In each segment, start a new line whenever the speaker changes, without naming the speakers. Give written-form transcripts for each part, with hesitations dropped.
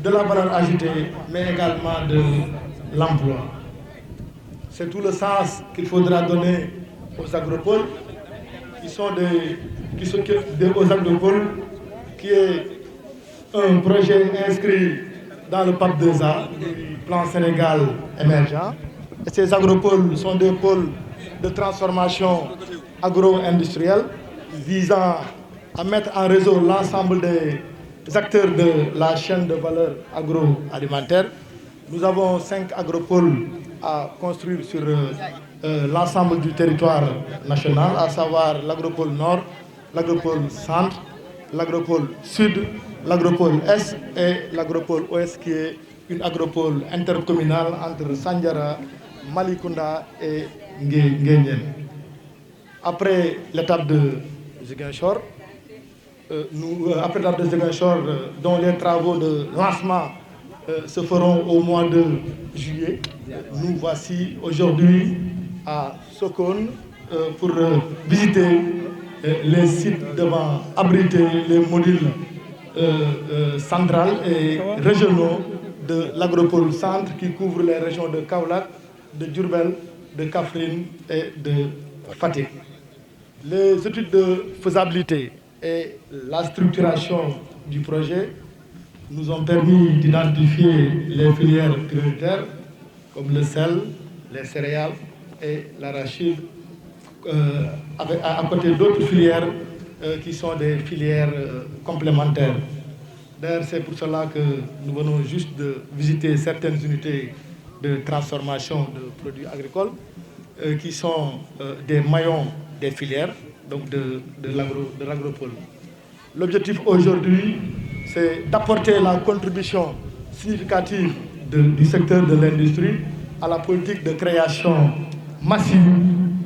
de la valeur ajoutée, mais également de l'emploi. C'est tout le sens qu'il faudra donner aux agropoles, aux agropoles, qui est un projet inscrit dans le PAP 2A, du plan Sénégal émergent. Et ces agropoles sont des pôles de transformation agro-industrielle visant à mettre en réseau l'ensemble des acteurs de la chaîne de valeur agroalimentaire. Nous avons 5 agropoles à construire sur l'ensemble du territoire national, à savoir l'agropole nord, l'agropole centre, l'agropole sud, l'agropole est et l'agropole ouest qui est une agropole intercommunale entre Sandiara, Malikounda et Nguyen. Après l'étape de Ziguinchor, dont les travaux de lancement se feront au mois de juillet, nous voici aujourd'hui à Sokone pour visiter les sites devant abriter les modules centrales et régionaux de l'agropole centre qui couvre les régions de Kaolack, de Diourbel, de Kaffrine et de Fatick. Les études de faisabilité et la structuration du projet nous ont permis d'identifier les filières prioritaires comme le sel, les céréales et l'arachide, à côté d'autres filières qui sont des filières complémentaires. D'ailleurs, c'est pour cela que nous venons juste de visiter certaines unités de transformation de produits agricoles qui sont des maillons des filières, donc de l'agropole. L'objectif aujourd'hui, c'est d'apporter la contribution significative du secteur de l'industrie à la politique de création massive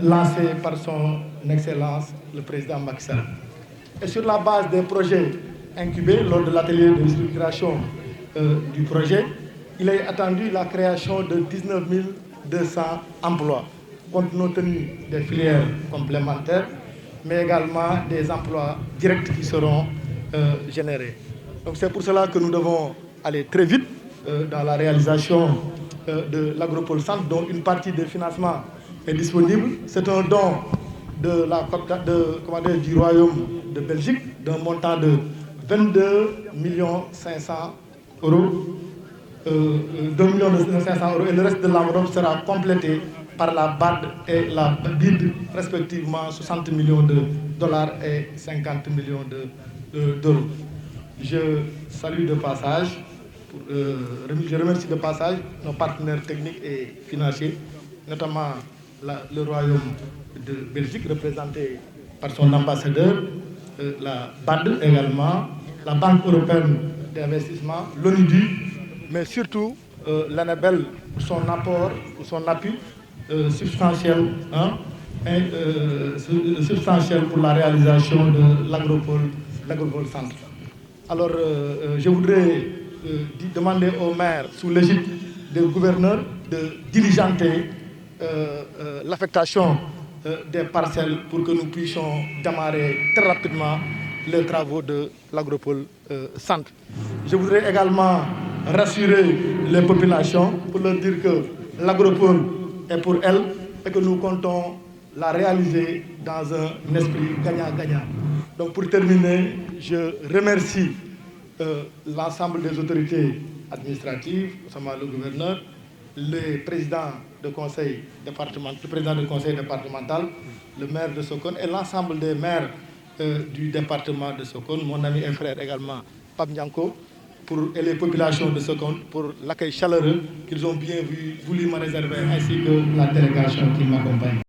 lancée par son Excellence, le président Macky Sall. Et sur la base des projets incubés lors de l'atelier de structuration du projet, il est attendu la création de 19 200 emplois, compte tenu des filières complémentaires, mais également des emplois directs qui seront générés. Donc c'est pour cela que nous devons aller très vite dans la réalisation de l'agropole centre, dont une partie des financements est disponible. C'est un don du Royaume de Belgique d'un montant de 22 500 000 euros. 2 500 000 euros, et le reste de l'enveloppe sera complété par la BAD et la BID, respectivement 60 millions de dollars et 50 millions d'euros. Je salue de passage, je remercie de passage nos partenaires techniques et financiers, notamment le Royaume de Belgique, représenté par son ambassadeur, la BAD également, la Banque européenne d'investissement, l'ONUDI, mais surtout l'ANABEL pour son apport, pour son appui substantiel, substantiel pour la réalisation de l'agropole centre. Alors, je voudrais demander au maire, sous l'égide des gouverneurs, de diligenter l'affectation des parcelles pour que nous puissions démarrer très rapidement les travaux de l'agropole centre. Je voudrais également rassurer les populations pour leur dire que l'agropole est pour elles et que nous comptons la réaliser dans un esprit gagnant-gagnant. Donc pour terminer, je remercie l'ensemble des autorités administratives, notamment le gouverneur, le président du conseil départemental, le maire de Sokone et l'ensemble des maires du département de Sokone, mon ami et frère également, Pape Ndianko, et les populations de Sokone pour l'accueil chaleureux qu'ils ont bien voulu me réserver, ainsi que la délégation qui m'accompagne.